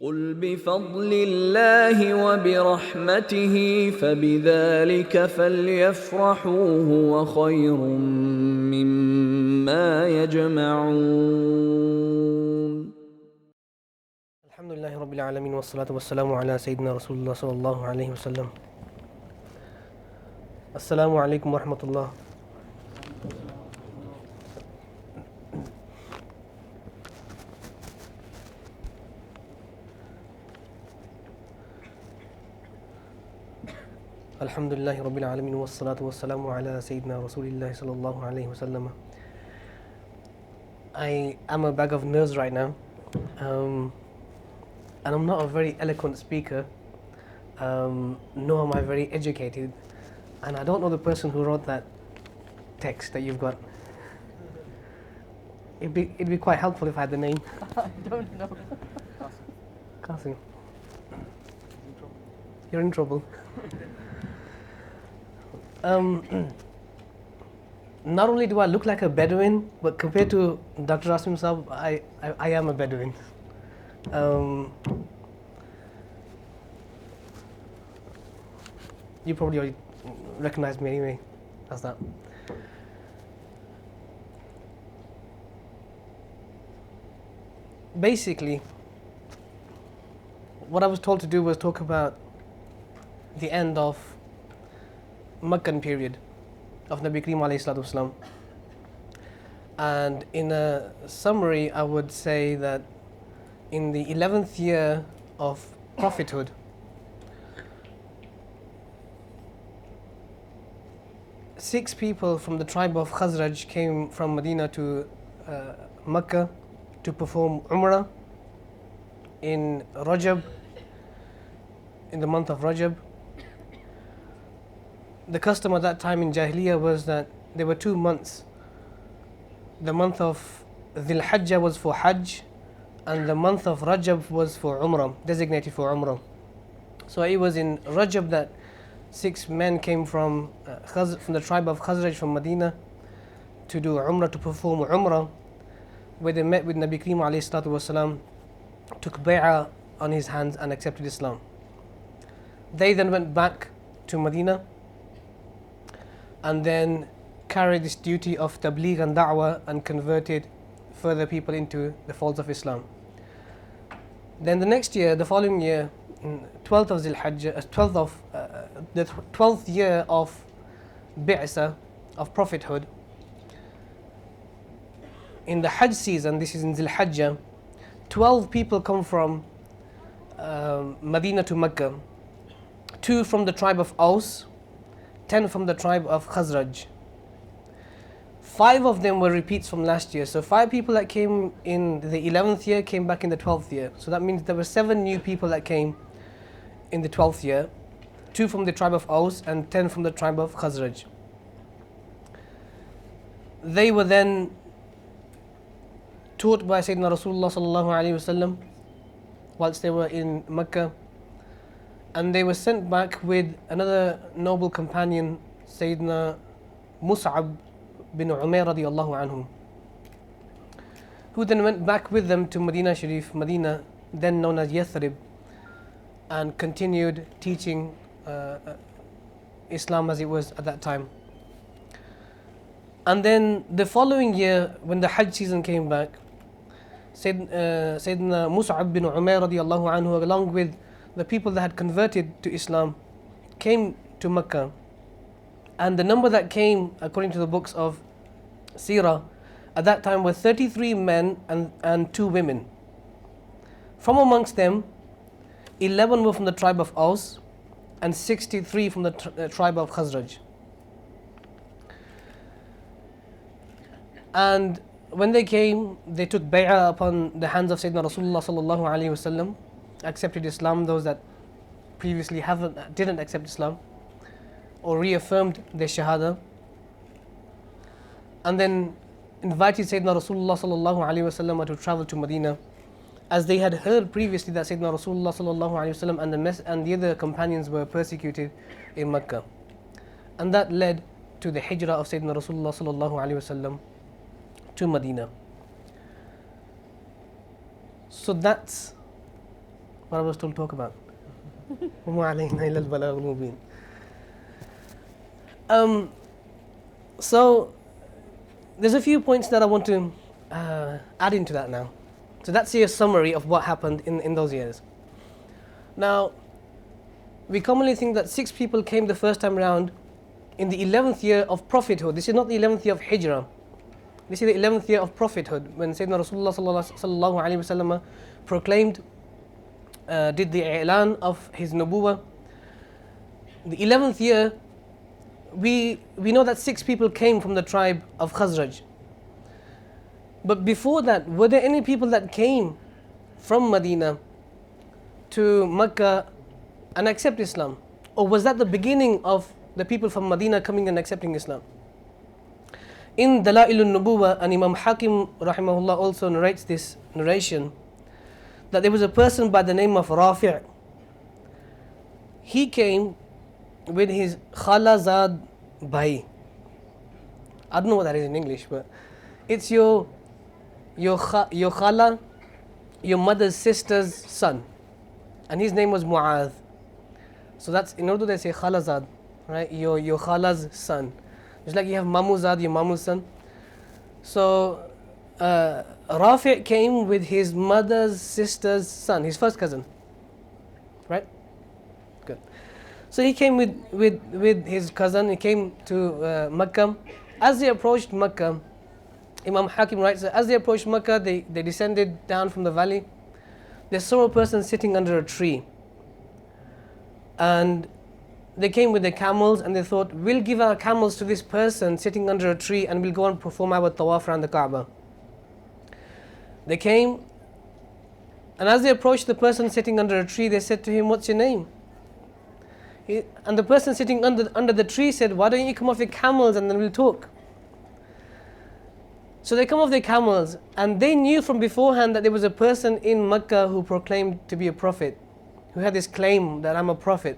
قل بفضل الله وبرحمته فبذلك فليفرحوا هو خير مما يجمعون. الحمد لله رب العالمين والصلاة والسلام على سيدنا رسول الله صلى الله عليه وسلم. السلام عليكم ورحمة الله. الحمد لله رب العالمين والصلاة والسلام على سيدنا رسول الله صلى الله عليه وسلم. I am a bag of nerves right now, and I'm not a very eloquent speaker, nor am I very educated, and I don't know the person who wrote that text that you've got. It'd be quite helpful if I had the name. I don't know. Kazi. You're in trouble. Not only do I look like a Bedouin, but compared to Dr. Asim Saab, I am a Bedouin. You probably already recognize me anyway as that. Basically, what I was told to do was talk about the end of Meccan period of Nabi Kareem alayhi salatu wasalam. And in a summary, I would say that in the 11th year of prophethood, six people from the tribe of Khazraj came from Medina to Mecca to perform Umrah in Rajab, in the month of Rajab. The custom at that time in Jahiliyyah was that there were 2 months. The month of Dhul Hijjah was for Hajj, and the month of Rajab was for Umrah, designated for Umrah. So it was in Rajab that 6 men came from the tribe of Khazraj from Medina to do Umrah, to perform Umrah, where they met with Nabi Kareem alayhi salatu wasalam, took bay'ah on his hands and accepted Islam. They then went back to Medina and then carried this duty of tabligh and da'wah and converted further people into the folds of Islam. Then the next year, the following year, 12th of Dhul Hijjah, the 12th year of Bi'sa, of prophethood, in the Hajj season, this is in Dhul Hijjah, 12 people come from Medina to Mecca, 2 from the tribe of Aus, 10 from the tribe of Khazraj. 5 of them were repeats from last year. So 5 people that came in the 11th year came back in the 12th year. So that means there were 7 new people that came in the 12th year, 2 from the tribe of Aus and 10 from the tribe of Khazraj. They were then taught by Sayyidina Rasulullah sallallahu alaihi wasallam whilst they were in Mecca, and they were sent back with another noble companion, Sayyidina Mus'ab bin Umair radiyallahu anhum, who then went back with them to Medina Sharif, Medina, then known as Yathrib, and continued teaching Islam as it was at that time. And then the following year, when the Hajj season came back, Sayyidina Mus'ab bin Umair radiyallahu anhu, along with the people that had converted to Islam, came to Mecca. And the number that came, according to the books of Sirah, at that time were 33 men and 2 women. From amongst them, 11 were from the tribe of Aus and 63 from the tribe of Khazraj. And when they came, they took bay'ah upon the hands of Sayyidina Rasulullah sallallahu alaihi wasallam, accepted Islam. Those that previously didn't accept Islam or reaffirmed their shahada, and then invited Sayyidina Rasulullah sallallahu alaihi wasallam to travel to Medina, as they had heard previously that Sayyidina Rasulullah sallallahu alaihi wasallam and the other companions were persecuted in Mecca, and that led to the Hijra of Sayyidina Rasulullah sallallahu alaihi wasallam to Medina. So that's what I was told to talk about. وَمَا عَلَيْنَا إِلَّا الْبَلَاغُ الْمُبِينُ. So there's a few points that I want to add into that now. So that's a summary of what happened in those years. Now, we commonly think that 6 people came the first time around in the 11th year of prophethood. This is not the 11th year of Hijra. This is the 11th year of prophethood, when Sayyidina Rasulullah sallallahu alaihi wasallam proclaimed, did the i'lan of his nubuwah. The 11th year, we know that 6 people came from the tribe of Khazraj. But before that, were there any people that came from Medina to Makkah and accept Islam? Or was that the beginning of the people from Medina coming and accepting Islam? In Dalailun Nubuwah, and Imam Hakim rahimahullah also narrates this narration, that there was a person by the name of Rafi'. He came with his Khalazad Bhai. I don't know what that is in English, but it's your Khala, your mother's sister's son. And his name was Mu'adh. So that's, in Urdu they say Khalazad, right? Your Khala's son. Just like you have Mamuzad, your Mamu's son. So Rafi' came with his mother's sister's son, his first cousin. Right? Good. So he came with his cousin. He came to Makkah. As they approached Makkah, Imam Hakim writes that as they approached Makkah, they descended down from the valley. They saw a person sitting under a tree. And they came with their camels, and they thought, we'll give our camels to this person sitting under a tree, and we'll go and perform our tawaf around the Kaaba. They came, and as they approached the person sitting under a tree, they said to him, what's your name? And the person sitting under the tree said, why don't you come off your camels and then we'll talk? So they come off their camels, and they knew from beforehand that there was a person in Makkah who proclaimed to be a prophet, who had this claim that I'm a prophet.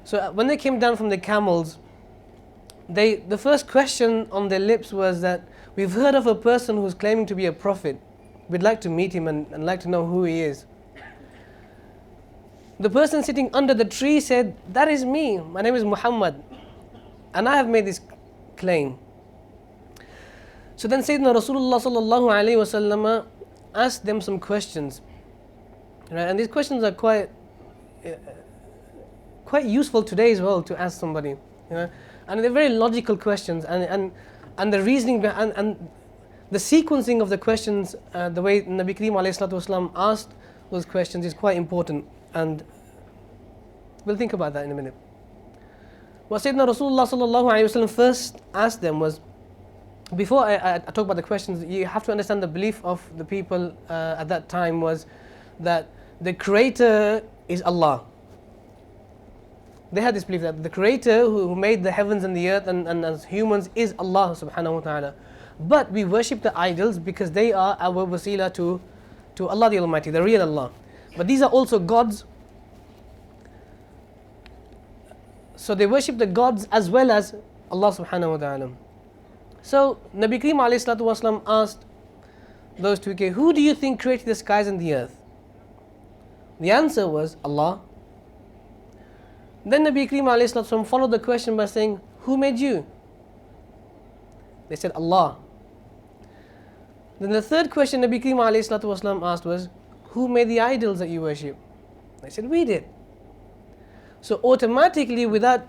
So when they came down from the camels, the first question on their lips was that, we've heard of a person who's claiming to be a prophet. We'd like to meet him and like to know who he is. The person sitting under the tree said, that is me, my name is Muhammad, and I have made this claim. So then Sayyidina Rasulullah sallallahu alaihi wasallam asked them some questions. Right? And these questions are quite useful today as well to ask somebody, you know? And they're very logical questions, and the reasoning behind, and the sequencing of the questions, the way Nabi Kareem alayhi salatu wasalam asked those questions is quite important, and we'll think about that in a minute. What Sayyidina Rasulullah sallallahu alayhi wasallam first asked them was, before I talk about the questions, you have to understand the belief of the people at that time was that the creator is Allah. They had this belief that the creator who made the heavens and the earth and as humans is Allah subhanahu wa ta'ala. But we worship the idols because they are our wasila to Allah the Almighty, the real Allah. But these are also gods. So they worship the gods as well as Allah subhanahu wa ta'ala. So Nabi Kareem alayhi salatu wasalam asked those two, okay, who do you think created the skies and the earth? The answer was Allah. Then Nabi Kareem alayhi salatu wasalam followed the question by saying, who made you? They said Allah. Then the third question Nabi Kareem alayhi salatu wasalam asked was, who made the idols that you worship? They said, we did. So automatically, without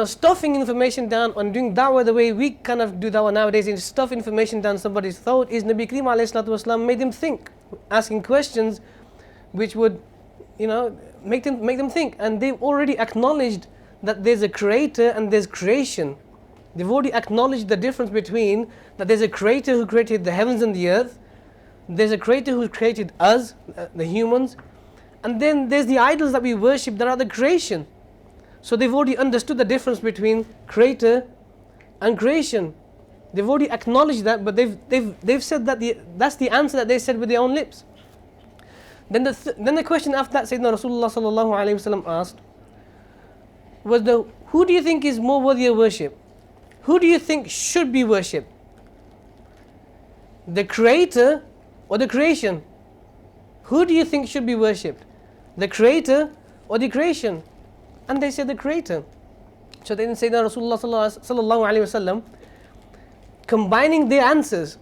stuffing information down and doing da'wah the way we kind of do da'wah nowadays, and stuff information down somebody's throat, is Nabi Kareem alayhi salatu wasalam made them think, asking questions which would, make them think. And they've already acknowledged that there's a creator and there's creation. They've already acknowledged the difference between that there's a creator who created the heavens and the earth, there's a creator who created us, the humans, and then there's the idols that we worship that are the creation. So they've already understood the difference between creator and creation. They've already acknowledged that, but they've said that that's the answer that they said with their own lips. Then the question after that Sayyidina Rasulullah sallallahu alaihi wasallam asked was, who do you think is more worthy of worship? Who do you think should be worshipped? The creator or the creation? who do you think should be worshipped? The creator or the creation? And they said the creator. So then Sayyidina Rasulullah sallallahu alaihi wasallam, combining their answers.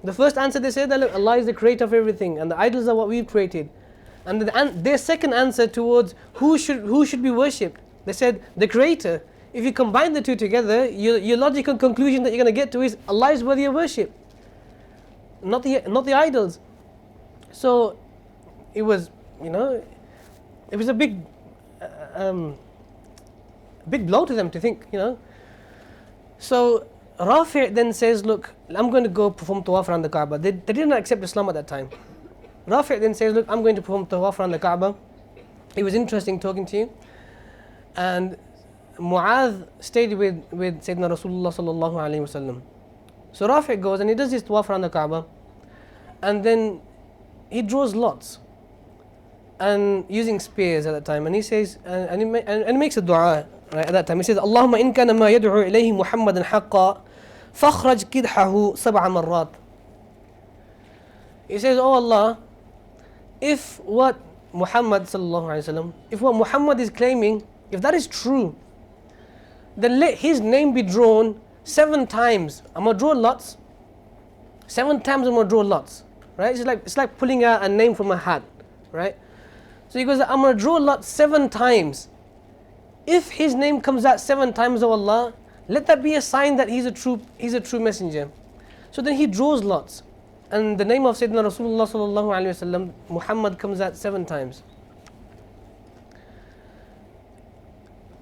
The first answer they said that look, Allah is the creator of everything and the idols are what we've created. And their second answer towards who should be worshipped, they said the creator. If you combine the two together, your logical conclusion that you're going to get to is Allah is worthy of worship, not the idols. So it was, it was a big blow to them to think, So Rafi' then says, look, I'm going to go perform tawaf around the Kaaba. They didn't accept Islam at that time. Rafi' then says, look, I'm going to perform tawaf around the Kaaba. It was interesting talking to you. And Mu'adh stayed with Sayyidina Rasulullah sallallahu alayhi wasallam. So Rafi' goes and he does his tawaf around the Kaaba. And then he draws lots. And using spears at that time. And he says, and he makes a dua right, at that time. He says, Allahumma in kana ma yad'u ilayhi Muhammadan haqqa fakhraj kidhahu sab'a marrat. He says, oh Allah, if what Muhammad sallallahu alayhi wasallam, if what Muhammad is claiming, if that is true, then let his name be drawn 7 times. I'm going to draw lots. 7 times I'm going to draw lots. Right? It's like pulling out a name from a hat. Right? So he goes, I'm going to draw lots 7 times. If his name comes out 7 times, O Allah, let that be a sign that he's a true messenger. So then he draws lots. And the name of Sayyidina Rasulullah sallallahu alayhi wasallam, Muhammad, comes out 7 times.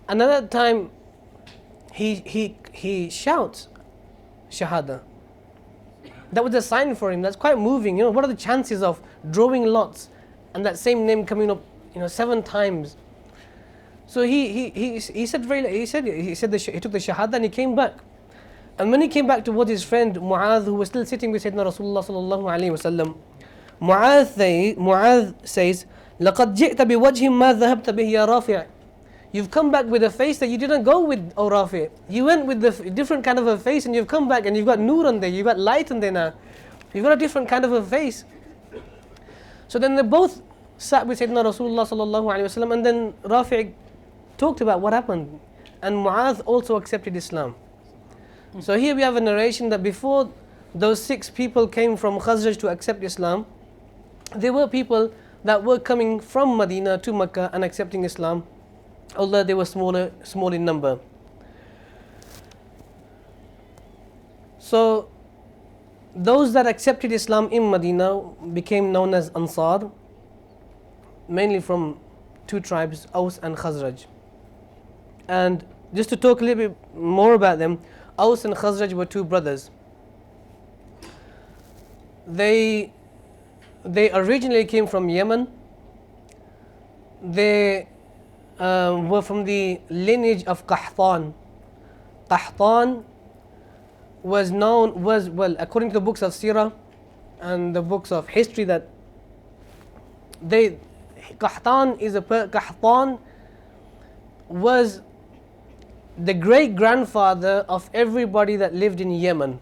Another time, he shouts Shahada. That was a sign for him. That's quite moving. What are the chances of drawing lots and that same name coming up, 7 times? So he took the Shahada and he came back. And when he came back towards his friend Mu'adh, who was still sitting with Sayyidina Rasulullah sallallahu alayhi wasallam, Mu'adh says, لَقَدْ جِئْتَ بِوَجْهٍ مَا ذَهَبْتَ بِهِ يَا رَافِعِ. You've come back with a face that you didn't go with, O Rafi'. You went with the different kind of a face and you've come back and you've got nur on there, you've got light on there now. You've got a different kind of a face. So then they both sat with Sayyidina Rasulullah sallallahu alayhi wasallam, and then Rafi' talked about what happened. And Mu'adh also accepted Islam. So here we have a narration that before those 6 people came from Khazraj to accept Islam, there were people that were coming from Medina to Makkah and accepting Islam, although they were small in number. So those that accepted Islam in Medina became known as Ansar, mainly from 2 tribes, Aus and Khazraj. And just to talk a little bit more about them, Aus and Khazraj were 2 brothers. They originally came from Yemen. They were from the lineage of Qahtan. Qahtan was according to the books of Sirah and the books of history, that Qahtan was the great grandfather of everybody that lived in Yemen.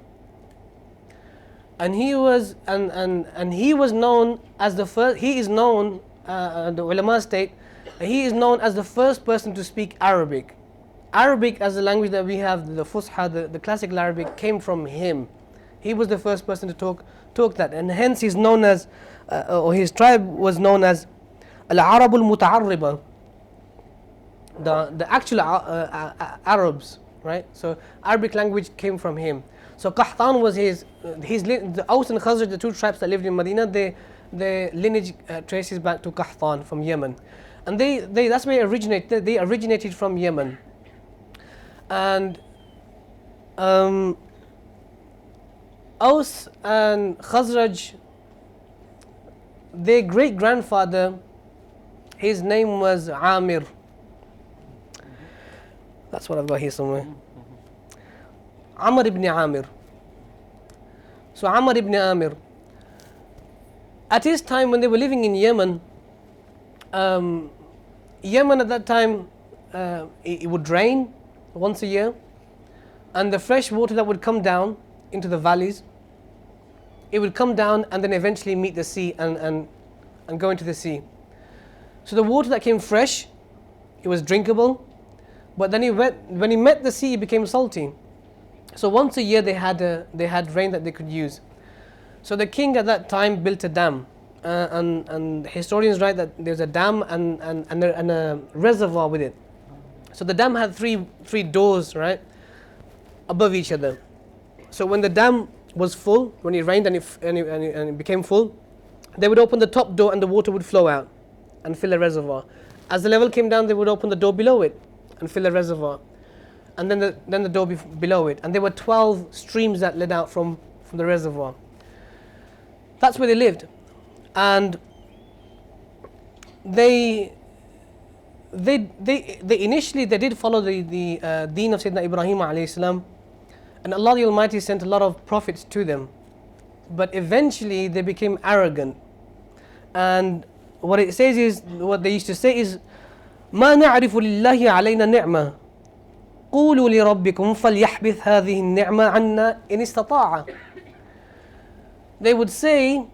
And he was known as the first. He is known, the ulama state, he is known as the first person to speak Arabic. Arabic as the language that we have, the Fusha, the classical Arabic, came from him. He was the first person to talk that, and hence he's known as, or his tribe was known as Al-Arab al-Muta'arriba, the actual Arabs, right? So Arabic language came from him. So Qahtan was the Aus and Khazraj, the 2 tribes that lived in Medina, their lineage traces back to Qahtan from Yemen. And that's where they originated from Yemen. And Aus and Khazraj, their great grandfather, his name was Amir. That's what I've got here somewhere. Amr ibn Amir. So Amr ibn Amir, at his time when they were living in Yemen, Yemen at that time, it would rain once a year, and the fresh water that would come down into the valleys, it would come down and then eventually meet the sea and and go into the sea. So the water that came fresh, it was drinkable, but then when he met the sea, it became salty. So once a year they had rain that they could use. So the king at that time built a dam, and historians write that there's a dam and a reservoir with it. So the dam had three doors, right, above each other. So when the dam was full, when it rained and it became full, they would open the top door and the water would flow out and fill the reservoir. As the level came down, they would open the door below it and fill the reservoir, and then the door below it. And there were 12 streams that led out from the reservoir. That's where they lived, and they initially did follow the deen of Sayyidina Ibrahim alayhi salam, and Allah the Almighty sent a lot of prophets to them, but eventually they became arrogant. And what they used to say is, ما نعرف لله علينا نعمة قولوا لربكم فليحبث هذه النعمة عنا إن استطاع. They would say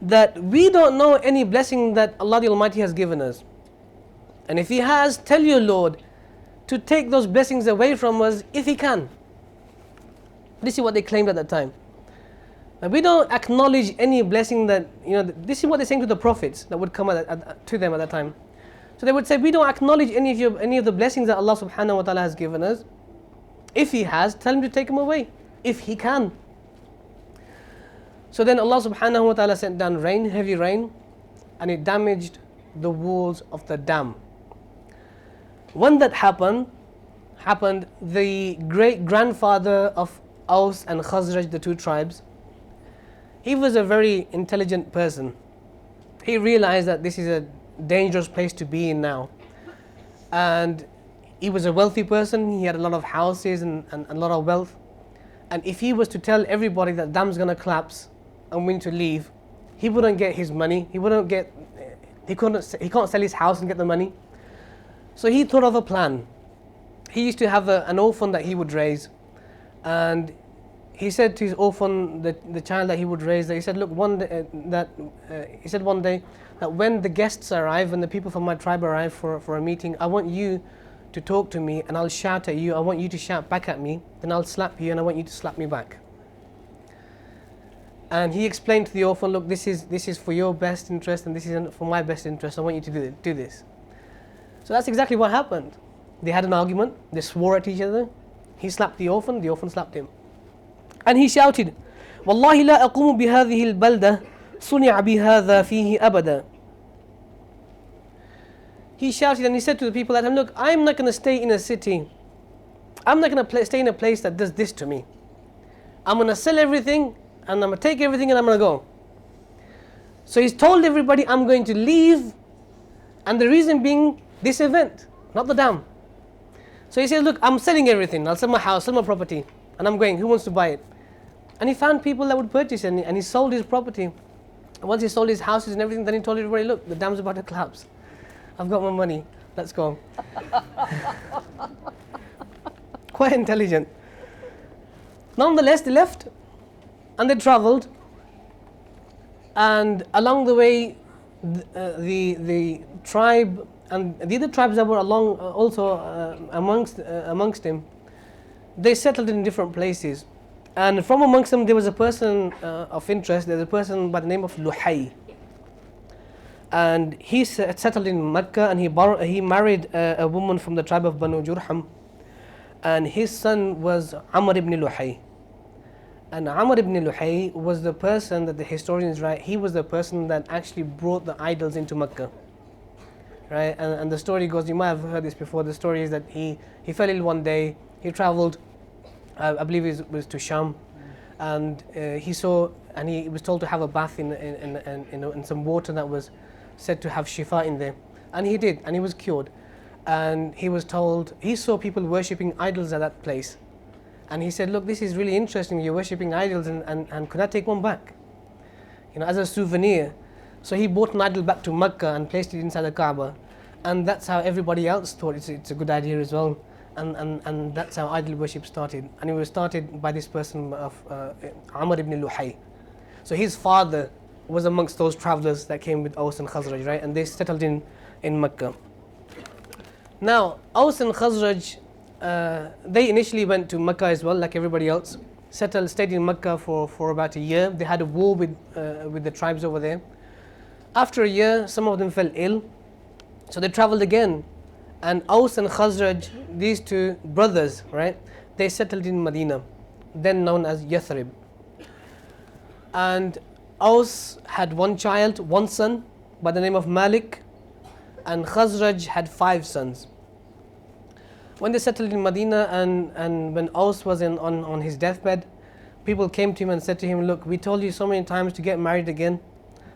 that we don't know any blessing that Allah the Almighty has given us, and if He has, tell your Lord to take those blessings away from us if He can. This is what they claimed at that time. And we don't acknowledge any blessing that, this is what they're saying to the prophets that would come to them at that time. So they would say, we don't acknowledge any of the blessings that Allah subhanahu wa ta'ala has given us. If He has, tell Him to take them away, if He can. So then Allah subhanahu wa ta'ala sent down rain, heavy rain, and it damaged the walls of the dam. When that happened, the great grandfather of Aus and Khazraj, the two tribes, he was a very intelligent person. He realized that this is a dangerous place to be in now. And he was a wealthy person, he had a lot of houses and a lot of wealth. And if he was to tell everybody that dam's going to collapse and we need to leave, he wouldn't get his money, he can't sell his house and get the money. So he thought of a plan. He used to have an orphan that he would raise, and he said to his orphan, the child that he would raise, that he said, look, one day that when the guests arrive, when the people from my tribe arrive for a meeting, I want you to talk to me and I'll shout at you. I want you to shout back at me, then I'll slap you and I want you to slap me back. And he explained to the orphan, look, this is for your best interest and this isn't for my best interest. I want you to do this. So that's exactly what happened. They had an argument, they swore at each other. He slapped the orphan slapped him. And he shouted, والله لا أقوم بهذه البلدة صنع بهذا فيه أبدا. He shouted and he said to the people at him, look, I'm not going to stay in a city. I'm not going to stay in a place that does this to me. I'm going to sell everything and I'm going to take everything and I'm going to go. So he's told everybody, I'm going to leave, and the reason being this event, not the dam. So he says, look, I'm selling everything. I'll sell my house, sell my property, and I'm going. Who wants to buy it? And he found people that would purchase it, and he sold his property. And once he sold his houses and everything, then he told everybody, look, the dam's about to collapse. I've got my money. Let's go. Quite intelligent. Nonetheless, they left and they traveled. And along the way, the tribe and the other tribes that were along amongst him, they settled in different places. And from amongst them, there was a person of interest. There's a person by the name of Luhay. And he settled in Mecca, and he married a woman from the tribe of Banu Jurham. And his son was Amr ibn Luhay. And Amr ibn Luhay was the person that the historians write, he was the person that actually brought the idols into Mecca. Right? And the story goes, you might have heard this before, the story is that he fell ill one day, he traveled, I believe it was to Sham, and he was told to have a bath in some water that was said to have shifa in there. And he did, and he was cured. And he was told, he saw people worshipping idols at that place. And he said, look, this is really interesting, you're worshipping idols, and could I take one back? As a souvenir. So he brought an idol back to Mecca and placed it inside the Kaaba. And that's how everybody else thought it's a good idea as well. And that's how idol worship started. And it was started by this person of Amr ibn Luhay. So his father was amongst those travelers that came with Aus and Khazraj, right? And they settled in Mecca. Now, Aus and Khazraj, they initially went to Mecca as well, like everybody else. Stayed in Mecca for about a year. They had a war with the tribes over there. After a year, some of them fell ill, so they traveled again. And Aus and Khazraj, these two brothers, right? They settled in Medina, then known as Yathrib. And Aus had one child, one son, by the name of Malik, and Khazraj had 5 sons. When they settled in Medina and when Aus was on his deathbed, people came to him and said to him, look, we told you so many times to get married again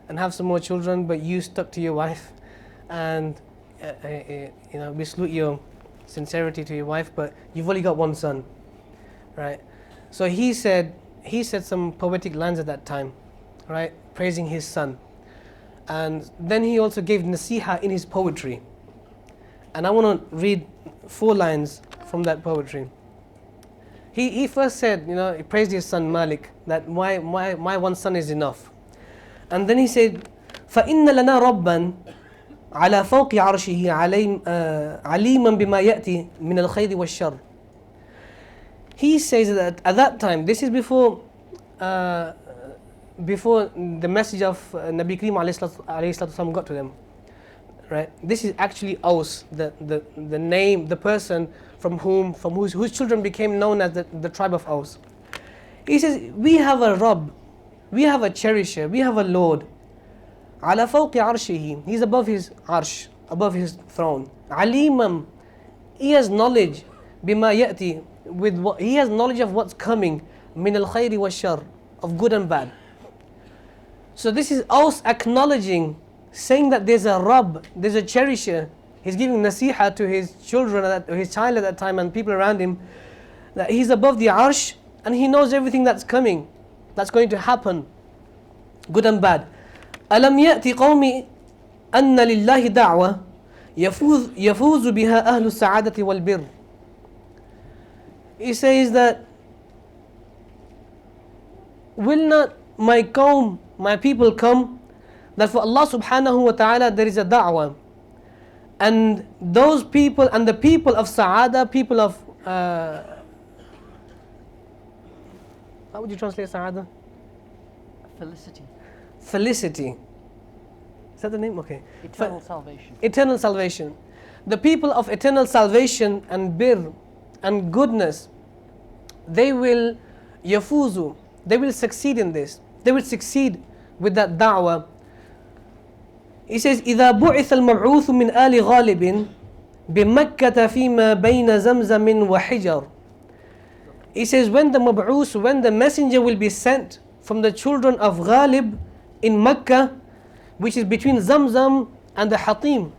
and have some more children, but you stuck to your wife. And we salute your sincerity to your wife, but you've only got one son, right? So he said some poetic lines at that time, right, praising his son. And then he also gave nasiha in his poetry. And I want to read 4 lines from that poetry. He first said, he praised his son Malik, that my one son is enough. And then he said, فَإِنَّ لَنَا رَبًّا على فوق عرشه عليما بما يأتي من الخير والشر. He says that at that time, this is before the message of Nabi Kareem alayhi salatu got to them, right? This is actually Aus, the name, the person from whose children became known as the tribe of Aus. He says, we have a Rabb, we have a cherisher, we have a Lord. على فوق عرشه, he's above his arsh, above his throne. عليما, he has knowledge. بما يأتي, he has knowledge of what's coming. من الخير والشر, of good and bad. So this is Aus acknowledging, saying that there's a Rabb, there's a cherisher. He's giving nasiha to his children, his child at that time, and people around him, that he's above the arsh and he knows everything that's coming, that's going to happen, good and bad. ألم يأتي قومي أن لله دعوة يفوز بها أهل السعادة والبر. He says that, will not my qawm, my people come, that for Allah subhanahu wa ta'ala there is a da'wah, and those people and the people of Sa'ada, people of how would you translate Sa'ada? Felicity. Is that the name? Okay. Eternal salvation. Eternal salvation. The people of eternal salvation and bir and goodness, they will yafuzu, they will succeed in this. They will succeed with that da'wah. He says, إذا بعث المبعوث من آل غالب بمكة فيما بين زمزم وحجر. He says, when the messenger will be sent from the children of Ghalib in Mecca, which is between Zamzam and the Hatim.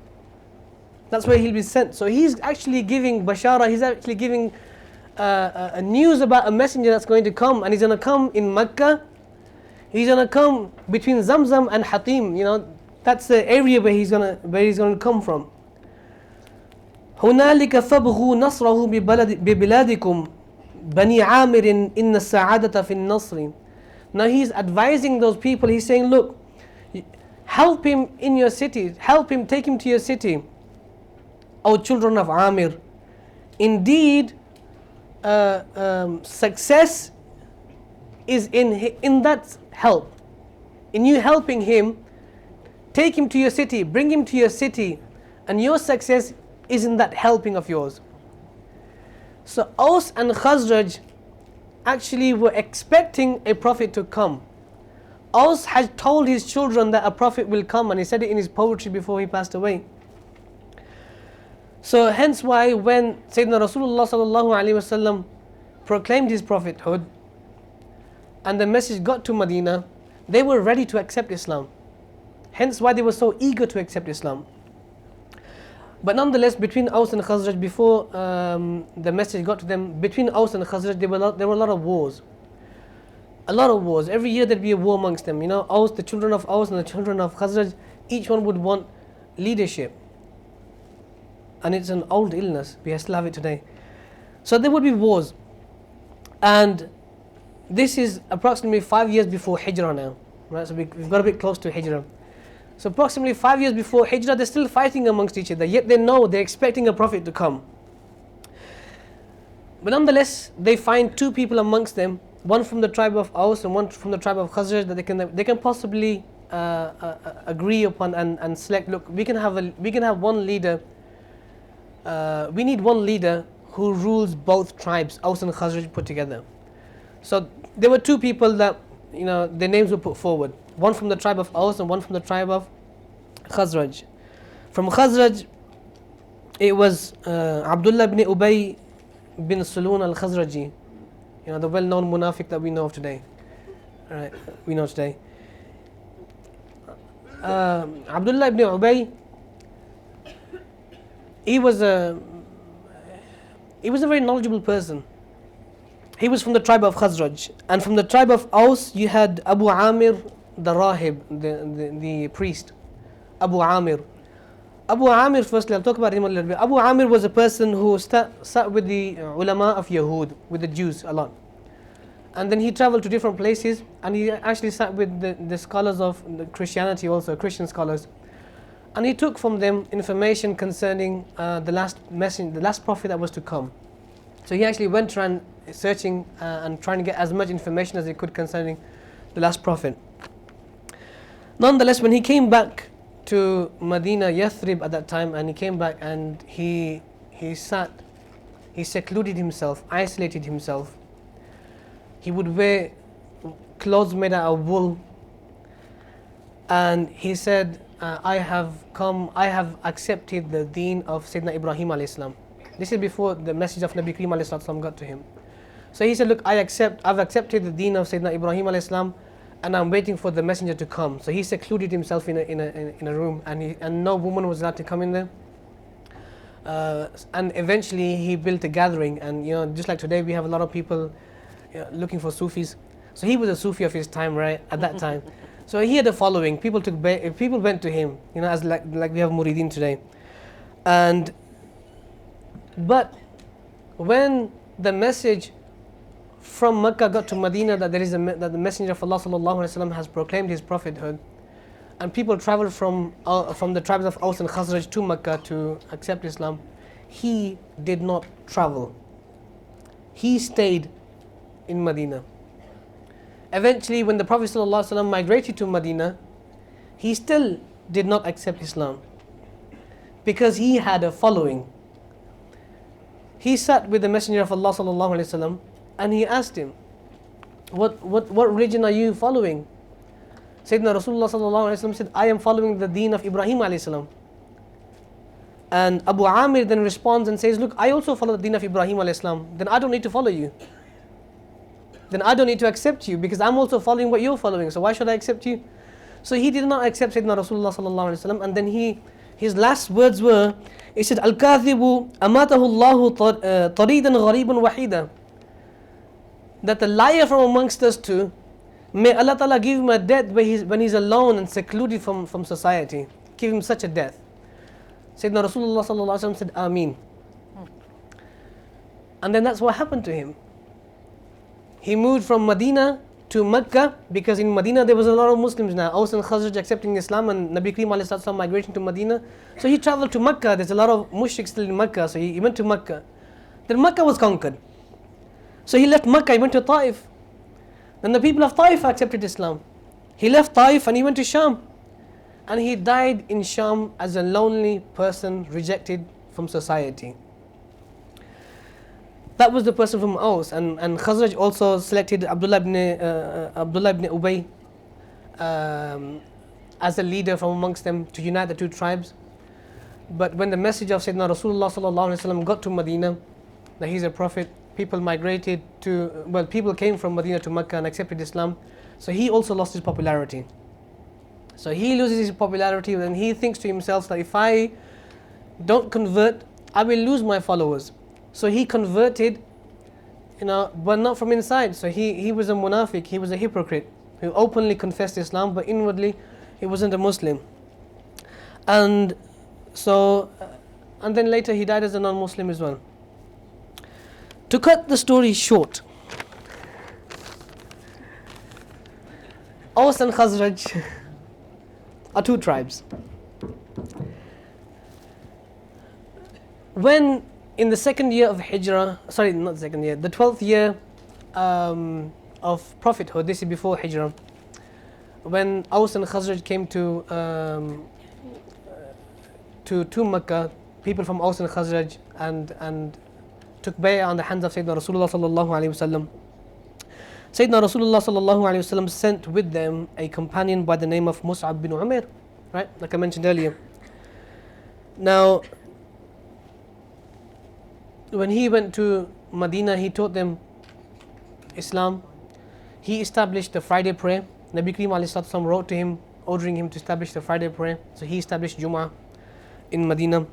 That's where he'll be sent. So he's actually giving bashara, he's actually giving a news about a messenger that's going to come, and he's going to come in Mecca. He's going to come between Zamzam and Hatim. That's the area where he's going to come from. هنالك فابغوا نصره ببلادكم بني عامر إن السعادة في النصر. Now he's advising those people, he's saying, look, help him in your city, help him, take him to your city, O children of Amir. Indeed, success is in that help, in you helping him. Take him to your city, bring him to your city, and your success is in that helping of yours. So Aus and Khazraj actually were expecting a prophet to come. Aus had told his children that a prophet will come, and he said it in his poetry before he passed away. So hence why when Sayyidina Rasulullah sallallahu alaihi wasallam proclaimed his prophethood and the message got to Medina, they were ready to accept Islam. Hence why they were so eager to accept Islam. But nonetheless, between Aus and Khazraj, before the message got to them, between Aus and Khazraj, there were a lot of wars. A lot of wars. Every year there'd be a war amongst them. Aus, the children of Aus and the children of Khazraj, each one would want leadership. And it's an old illness. We still have it today. So there would be wars. And this is approximately 5 years before Hijra now. right? So we've got a bit close to Hijra. So approximately 5 years before Hijra, they're still fighting amongst each other, yet they know they're expecting a prophet to come. But nonetheless, they find two people amongst them, one from the tribe of Aus and one from the tribe of Hazrat, that they can possibly agree upon and select. Look, we can have one leader. We need one leader who rules both tribes, Aus and Khazraj put together. So there were two people that, their names were put forward. One from the tribe of Aus and one from the tribe of Khazraj. From Khazraj, it was Abdullah ibn Ubay bin Sulun al-Khazraji, the well-known munafiq that we know of today. Right, we know today. Abdullah ibn Ubay, he was a very knowledgeable person. He was from the tribe of Khazraj, and from the tribe of Aus you had Abu Amir the Rahib, the priest. Abu Amir. Abu Amir, firstly, I'll talk about him a little bit. Abu Amir was a person who sat with the ulama of Yahud, with the Jews a lot. And then he traveled to different places, and he actually sat with the scholars of the Christianity also, Christian scholars. And he took from them information concerning the last prophet that was to come. So he actually went around searching and trying to get as much information as he could concerning the last prophet. Nonetheless, when he came back to Medina, Yathrib at that time, and he came back and he secluded himself, isolated himself. He would wear clothes made out of wool, and he said, I have accepted the deen of Sayyidina Ibrahim alayhi salam. This is before the message of Nabi Kareem alayhi salam got to him. So he said, look, I've accepted the deen of Sayyidina Ibrahim alayhi salam, and I'm waiting for the messenger to come. So he secluded himself in a room, and no woman was allowed to come in there. And eventually he built a gathering, and just like today we have a lot of people looking for Sufis. So he was a Sufi of his time, right, at that time. So he had a following. People went to him, as like we have Muridin today. But when the message from Makkah got to Medina that that the Messenger of Allah sallallahu alaihi wasallam has proclaimed his prophethood, and people traveled from the tribes of Aus and Khazraj to Makkah to accept Islam, he did not travel. He stayed in Medina. Eventually, when the Prophet sallallahu alaihi wasallam migrated to Medina, he still did not accept Islam because he had a following. He sat with the Messenger of Allah sallallahu alaihi wasallam, and he asked him, what religion are you following? Sayyidina Rasulullah sallallahu alaihi wasallam said, I am following the deen of Ibrahim alayhi salam. And Abu Amir then responds and says, look, I also follow the deen of Ibrahim alayhi salam. Then I don't need to follow you. Then I don't need to accept you, because I'm also following what you're following. So why should I accept you? So he did not accept Sayyidina Rasulullah sallallahu alaihi wasallam, and then his last words were, he said, Al-Kadhibu amatahu Allahu taridan ghariban wahida. That the liar from amongst us too, may Allah Ta'ala give him a death when he's alone and secluded from society. Give him such a death. Sayyidina Rasulullah sallallahu alaihi wasallam said, Ameen. And then that's what happened to him. He moved from Medina to Makkah, because in Medina there was a lot of Muslims now. Aus and Khazraj accepting Islam, and Nabi Kareem alayhi salam migrating to Medina. So he traveled to Makkah. There's a lot of mushriks still in Makkah, so he went to Makkah. Then Makkah was conquered. So he left Makkah, he went to Taif. Then the people of Taif accepted Islam. He left Taif and he went to Sham. And he died in Sham as a lonely person, rejected from society. That was the person from Aus. And Khazraj also selected Abdullah ibn Ubay as a leader from amongst them to unite the two tribes. But when the message of Sayyidina Rasulullah sallallahu alaihi wasallam got to Medina, that he's a prophet, people came from Medina to Makkah and accepted Islam. So he also lost his popularity. So he loses his popularity, and he thinks to himself that if I don't convert, I will lose my followers. So he converted, but not from inside. So he was a munafiq, he was a hypocrite who openly confessed Islam, but inwardly he wasn't a Muslim. And then later he died as a non-Muslim as well. To cut the story short, Aus and Khazraj are two tribes. When in the second year of Hijra, sorry, not second year, the 12th year of prophethood, this is before Hijra, when Aus and Khazraj came to Makkah, people from Aus and Khazraj and took bay'ah on the hands of Sayyidina Rasulullah sallallahu alaihi wasallam. Sayyidina Rasulullah sallallahu alaihi wasallam sent with them a companion by the name of Mus'ab bin Umair, right? Like I mentioned earlier. Now, when he went to Medina, he taught them Islam. He established the Friday prayer. Nabi Kareem alayhi salatu wasalam wrote to him, ordering him to establish the Friday prayer. So he established Jum'ah in Medina,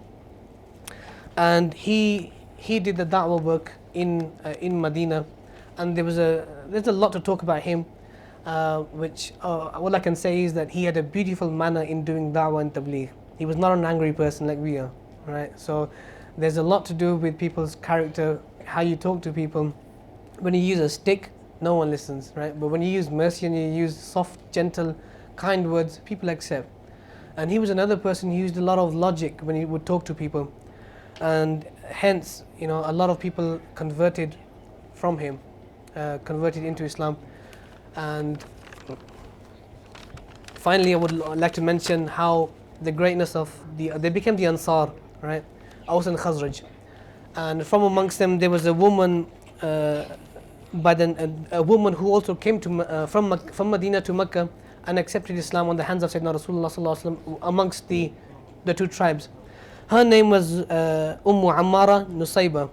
and he did the da'wah work in Medina. And there's a lot to talk about him, which all I can say is that he had a beautiful manner in doing da'wah and tabligh. He was not an angry person like we are, right? So there's a lot to do with people's character, how you talk to people. When you use a stick, no one listens, right? But when you use mercy and you use soft, gentle, kind words, people accept. And he was another person who used a lot of logic when he would talk to people, and hence, a lot of people converted from him, converted into Islam. And finally, I would like to mention how the greatness of they became the Ansar, right? Aus and Khazraj, and from amongst them there was a woman, a woman who also came to from Medina to Mecca and accepted Islam on the hands of Sayyidina Rasulullah sallallahu alaihi wasallam amongst the two tribes. Her name was Ammara Nusayba,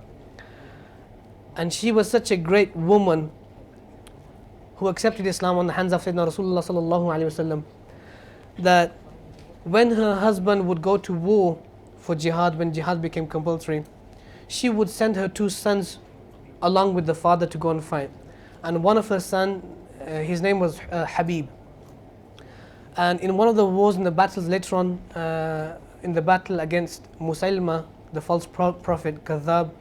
and she was such a great woman who accepted Islam on the hands of Sayyidina Rasulullah sallallahu alaihi wasallam, that when her husband would go to war for jihad, when jihad became compulsory, she would send her two sons along with the father to go and fight. And one of her sons, his name was Habib. And in one of the wars, in the battles later on, in the battle against Musaylima, the false prophet, Kadhab,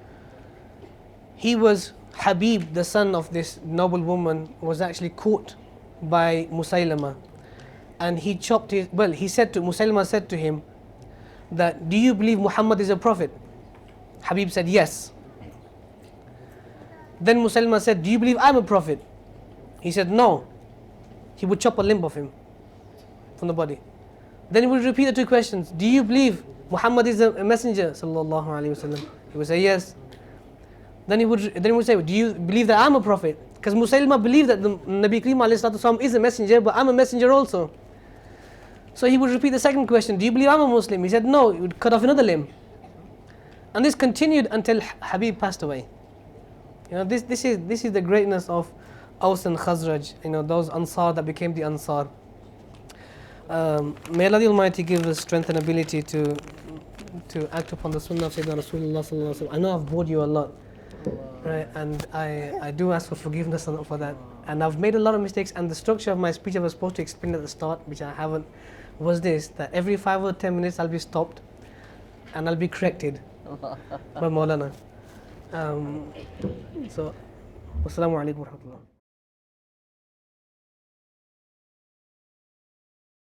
Habib, the son of this noble woman, was actually caught by Musaylima. And he Musaylima said to him that, do you believe Muhammad is a prophet? Habib said, yes. Then Musaylima said, do you believe I'm a prophet? He said, no. He would chop a limb off him from the body. Then he would repeat the two questions. Do you believe Muhammad is a messenger? Sallallahu alaihi wasallam. He would say, yes. Then he would say, do you believe that I'm a prophet? Because Musaylima believed that the Nabi Kareem alayhi salatu wasalam is a messenger, but I'm a messenger also. So he would repeat the second question, do you believe I'm a Muslim? He said, no. He would cut off another limb. And this continued until Habib passed away. This is the greatness of Aus and Khazraj, those Ansar that became the Ansar. May Allah the Almighty give us strength and ability to act upon the Sunnah of Sayyidina Rasulullah sallallahu alaihi wasallam. I know I've bored you a lot, right? And I do ask for forgiveness for that. And I've made a lot of mistakes, and the structure of my speech I was supposed to explain at the start, which I haven't, was this, that every 5 or 10 minutes I'll be stopped and I'll be corrected by Maulana. So, wassalamu alaikum wa rahmatullah.